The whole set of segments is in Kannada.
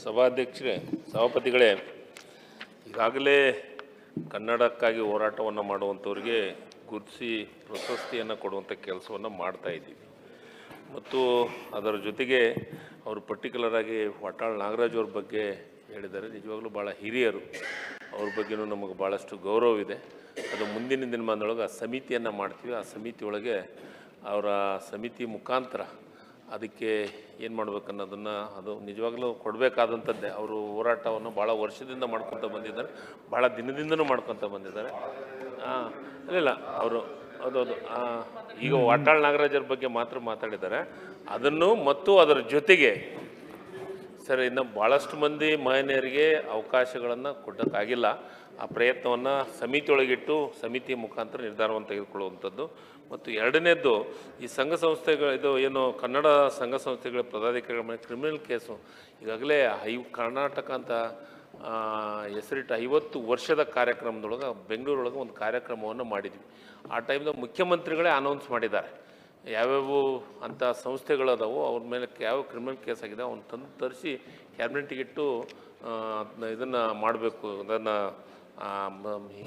ಸಭಾಧ್ಯಕ್ಷರೇ, ಸಭಾಪತಿಗಳೇ, ಈಗಾಗಲೇ ಕನ್ನಡಕ್ಕಾಗಿ ಹೋರಾಟವನ್ನು ಮಾಡುವಂಥವ್ರಿಗೆ ಗುರುತಿಸಿ ಪ್ರಶಸ್ತಿಯನ್ನು ಕೊಡುವಂಥ ಕೆಲಸವನ್ನು ಮಾಡ್ತಾ ಇದ್ದೀವಿ. ಮತ್ತು ಅದರ ಜೊತೆಗೆ ಅವರು ಪರ್ಟಿಕ್ಯುಲರ್ ಆಗಿ ವಾಟಾಳ್ ನಾಗರಾಜ್ ಅವ್ರ ಬಗ್ಗೆ ಹೇಳಿದ್ದಾರೆ. ನಿಜವಾಗ್ಲೂ ಭಾಳ ಹಿರಿಯರು, ಅವ್ರ ಬಗ್ಗೆಯೂ ನಮಗೆ ಭಾಳಷ್ಟು ಗೌರವವಿದೆ. ಅದು ಮುಂದಿನ ದಿನಮಾನದೊಳಗೆ ಆ ಸಮಿತಿಯನ್ನು ಮಾಡ್ತೀವಿ. ಆ ಸಮಿತಿಯೊಳಗೆ ಅವರ ಸಮಿತಿ ಮುಖಾಂತರ ಅದಕ್ಕೆ ಏನು ಮಾಡಬೇಕನ್ನೋದನ್ನು ಅದು ನಿಜವಾಗ್ಲೂ ಕೊಡಬೇಕಾದಂಥದ್ದೇ. ಅವರು ಹೋರಾಟವನ್ನು ಭಾಳ ವರ್ಷದಿಂದ ಮಾಡ್ಕೊತ ಬಂದಿದ್ದಾರೆ, ಭಾಳ ದಿನದಿಂದನೂ ಮಾಡ್ಕೊತ ಬಂದಿದ್ದಾರೆ. ಇಲ್ಲ ಅವರು ಹೌದೌದು ಈಗ ವಾಟಾಳ್ ನಾಗರಾಜರ ಬಗ್ಗೆ ಮಾತ್ರ ಮಾತಾಡಿದ್ದಾರೆ. ಅದನ್ನು ಮತ್ತು ಅದರ ಜೊತೆಗೆ ಸರ್ ಇನ್ನು ಭಾಳಷ್ಟು ಮಂದಿ ಮಹಿಳೆಯರಿಗೆ ಅವಕಾಶಗಳನ್ನು ಕೊಡೋಕ್ಕಾಗಿಲ್ಲ. ಆ ಪ್ರಯತ್ನವನ್ನು ಸಮಿತಿಯೊಳಗಿಟ್ಟು ಸಮಿತಿ ಮುಖಾಂತರ ನಿರ್ಧಾರವನ್ನು ತೆಗೆದುಕೊಳ್ಳುವಂಥದ್ದು. ಮತ್ತು ಎರಡನೇದ್ದು, ಈ ಸಂಘ ಸಂಸ್ಥೆಗಳು ಇದು ಏನು ಕನ್ನಡ ಸಂಘ ಸಂಸ್ಥೆಗಳ ಪದಾಧಿಕಾರಿಗಳ ಮೇಲೆ ಕ್ರಿಮಿನಲ್ ಕೇಸು ಈಗಾಗಲೇ ಕರ್ನಾಟಕ ಅಂತ ಹೆಸರಿಟ್ಟು 50 ವರ್ಷದ ಕಾರ್ಯಕ್ರಮದೊಳಗೆ ಬೆಂಗಳೂರೊಳಗೆ ಒಂದು ಕಾರ್ಯಕ್ರಮವನ್ನು ಮಾಡಿದ್ವಿ. ಆ ಟೈಮ್ದಾಗ ಮುಖ್ಯಮಂತ್ರಿಗಳೇ ಅನೌನ್ಸ್ ಮಾಡಿದ್ದಾರೆ ಯಾವ್ಯಾವ ಅಂಥ ಸಂಸ್ಥೆಗಳದಾವು, ಅವ್ರ ಮೇಲೆ ಯಾವ ಕ್ರಿಮಿನಲ್ ಕೇಸ್ ಆಗಿದೆ ಅವನ್ನ ತಂದು ತರಿಸಿ ಕ್ಯಾಬಿನೆಟ್ಗಿಟ್ಟು ಇದನ್ನು ಮಾಡಬೇಕು, ಅದನ್ನು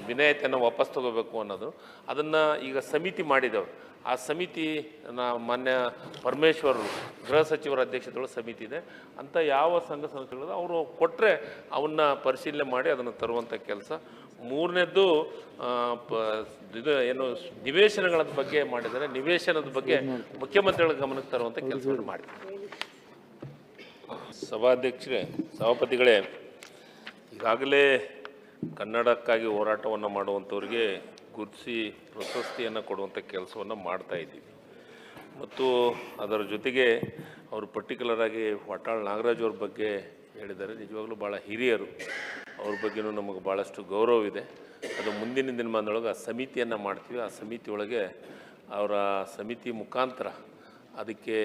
ವಿನಾಯಿತಿಯನ್ನು ವಾಪಸ್ ತಗೋಬೇಕು ಅನ್ನೋದು. ಅದನ್ನು ಈಗ ಸಮಿತಿ ಮಾಡಿದ್ದೇವೆ. ಆ ಸಮಿತಿ ಮಾನ್ಯ ಪರಮೇಶ್ವರ್ ಗೃಹ ಸಚಿವರ ಅಧ್ಯಕ್ಷತೆಯೊಳಗೆ ಸಮಿತಿ ಇದೆ. ಅಂಥ ಯಾವ ಸಂಘ ಸಂಸ್ಥೆಗಳು ಅವರು ಕೊಟ್ಟರೆ ಅವನ್ನ ಪರಿಶೀಲನೆ ಮಾಡಿ ಅದನ್ನು ತರುವಂಥ ಕೆಲಸ. ಮೂರನೇದ್ದು ಇದು ಏನು ನಿವೇಶನಗಳ ಬಗ್ಗೆ ಮಾಡಿದ್ದಾರೆ. ನಿವೇಶನದ ಬಗ್ಗೆ ಮುಖ್ಯಮಂತ್ರಿಗಳ ಗಮನಕ್ಕೆ ತರುವಂಥ ಕೆಲಸವನ್ನು ಮಾಡಿ. ಸಭಾಧ್ಯಕ್ಷರೇ, ಸಭಾಪತಿಗಳೇ, ಈಗಾಗಲೇ ಕನ್ನಡಕ್ಕಾಗಿ ಹೋರಾಟವನ್ನು ಮಾಡುವಂಥವ್ರಿಗೆ ಗುರುತಿಸಿ ಪ್ರಶಸ್ತಿಯನ್ನು ಕೊಡುವಂಥ ಕೆಲಸವನ್ನು ಮಾಡ್ತಾ ಇದ್ದೀವಿ. ಮತ್ತು ಅದರ ಜೊತೆಗೆ ಅವರು ಪರ್ಟಿಕ್ಯುಲರ್ ಆಗಿ ವಾಟಾಳ್ ನಾಗರಾಜ್ ಅವ್ರ ಬಗ್ಗೆ ಹೇಳಿದ್ದಾರೆ. ನಿಜವಾಗ್ಲೂ ಭಾಳ ಹಿರಿಯರು, ಅವ್ರ ಬಗ್ಗೆಯೂ ನಮಗೆ ಭಾಳಷ್ಟು ಗೌರವವಿದೆ. ಅದು ಮುಂದಿನ ದಿನಮಾನದೊಳಗೆ ಆ ಸಮಿತಿಯನ್ನು ಮಾಡ್ತೀವಿ. ಆ ಸಮಿತಿಯೊಳಗೆ ಅವರ ಸಮಿತಿ ಮುಖಾಂತರ ಅದಕ್ಕೆ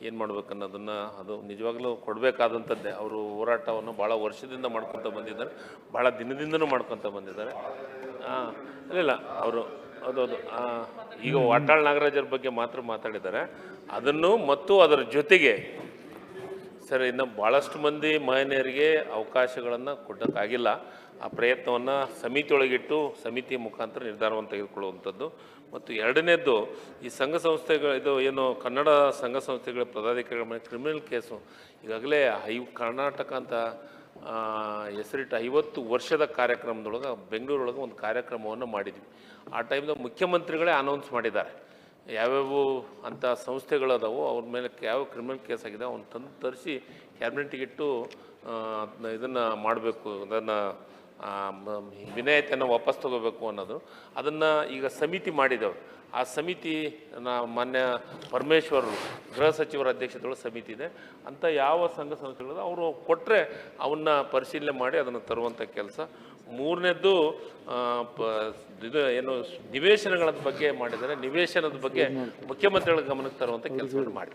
ಏನು ಮಾಡಬೇಕನ್ನೋದನ್ನು ಅದು ನಿಜವಾಗ್ಲೂ ಕೊಡಬೇಕಾದಂಥದ್ದೇ. ಅವರು ಹೋರಾಟವನ್ನು ಭಾಳ ವರ್ಷದಿಂದ ಮಾಡ್ಕೊತ ಬಂದಿದ್ದಾರೆ, ಭಾಳ ದಿನದಿಂದನೂ ಮಾಡ್ಕೊತ ಬಂದಿದ್ದಾರೆ. ಇಲ್ಲ ಅವರು ಹೌದೌದು ಈಗ ವಾಟಾಳ್ ನಾಗರಾಜರ ಬಗ್ಗೆ ಮಾತ್ರ ಮಾತಾಡಿದ್ದಾರೆ. ಅದನ್ನು ಮತ್ತು ಅದರ ಜೊತೆಗೆ ಸರ್ ಇನ್ನು ಭಾಳಷ್ಟು ಮಂದಿ ಮಹಿಳೆಯರಿಗೆ ಅವಕಾಶಗಳನ್ನು ಕೊಡೋಕ್ಕಾಗಿಲ್ಲ. ಆ ಪ್ರಯತ್ನವನ್ನು ಸಮಿತಿಯೊಳಗಿಟ್ಟು ಸಮಿತಿ ಮುಖಾಂತರ ನಿರ್ಧಾರವನ್ನು ತೆಗೆದುಕೊಳ್ಳುವಂಥದ್ದು. ಮತ್ತು ಎರಡನೇದ್ದು, ಈ ಸಂಘ ಸಂಸ್ಥೆಗಳು ಇದು ಏನು ಕನ್ನಡ ಸಂಘ ಸಂಸ್ಥೆಗಳ ಪದಾಧಿಕಾರಿಗಳ ಮೇಲೆ ಕ್ರಿಮಿನಲ್ ಕೇಸು ಈಗಾಗಲೇ ಕರ್ನಾಟಕ ಅಂತ ಹೆಸರಿಟ್ಟು 50 ವರ್ಷದ ಕಾರ್ಯಕ್ರಮದೊಳಗೆ ಬೆಂಗಳೂರೊಳಗೆ ಒಂದು ಕಾರ್ಯಕ್ರಮವನ್ನು ಮಾಡಿದ್ವಿ. ಆ ಟೈಮ್ದಾಗ ಮುಖ್ಯಮಂತ್ರಿಗಳೇ ಅನೌನ್ಸ್ ಮಾಡಿದ್ದಾರೆ ಯಾವ್ಯಾವ ಅಂಥ ಸಂಸ್ಥೆಗಳದಾವು, ಅವ್ರ ಮೇಲೆ ಯಾವ ಕ್ರಿಮಿನಲ್ ಕೇಸ್ ಆಗಿದೆ ಅವನ್ನ ತಂದು ತರಿಸಿ ಕ್ಯಾಬಿನೆಟ್ಗಿಟ್ಟು ಇದನ್ನು ಮಾಡಬೇಕು, ಅದನ್ನು ವಿನಾಯಿತಿಯನ್ನು ವಾಪಸ್ ತಗೋಬೇಕು ಅನ್ನೋದು. ಅದನ್ನು ಈಗ ಸಮಿತಿ ಮಾಡಿದ್ದೇವೆ. ಆ ಸಮಿತಿ ಮಾನ್ಯ ಪರಮೇಶ್ವರ್ ಗೃಹ ಸಚಿವರ ಅಧ್ಯಕ್ಷತೆಯೊಳಗೆ ಸಮಿತಿ ಇದೆ. ಅಂಥ ಯಾವ ಸಂಘ ಸಂಸ್ಥೆಗಳು ಅವರು ಕೊಟ್ಟರೆ ಅವನ್ನ ಪರಿಶೀಲನೆ ಮಾಡಿ ಅದನ್ನು ತರುವಂಥ ಕೆಲಸ. ಮೂರನೇದ್ದು ಇದು ಏನು ನಿವೇಶನಗಳ ಬಗ್ಗೆ ಮಾಡಿದ್ದಾರೆ. ನಿವೇಶನದ ಬಗ್ಗೆ ಮುಖ್ಯಮಂತ್ರಿಗಳ ಗಮನಕ್ಕೆ ತರುವಂಥ ಕೆಲಸವನ್ನು ಮಾಡಿ.